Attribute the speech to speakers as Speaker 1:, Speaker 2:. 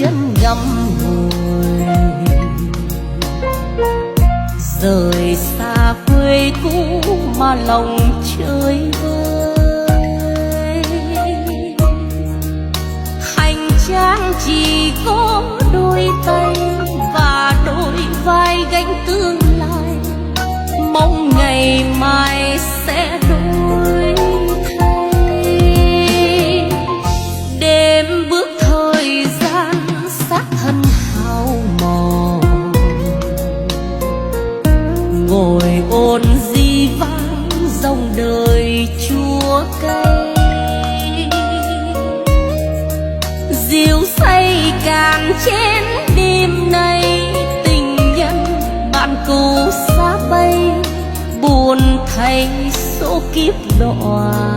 Speaker 1: chân ngắm ngồi, rời xa quê cũ mà lòng chơi vơi. Hành trang chỉ có đôi tay và đôi vai gánh tương lai, mong ngày mai sẽ đổi thay. Đêm bước thời gian xác thân hao mòn, ngồi ôn di vang dòng đời chua cay. Rượu say cạn chén đêm nay, tình nhân bạn cũ xa bay, buồn thay số kiếp đọa.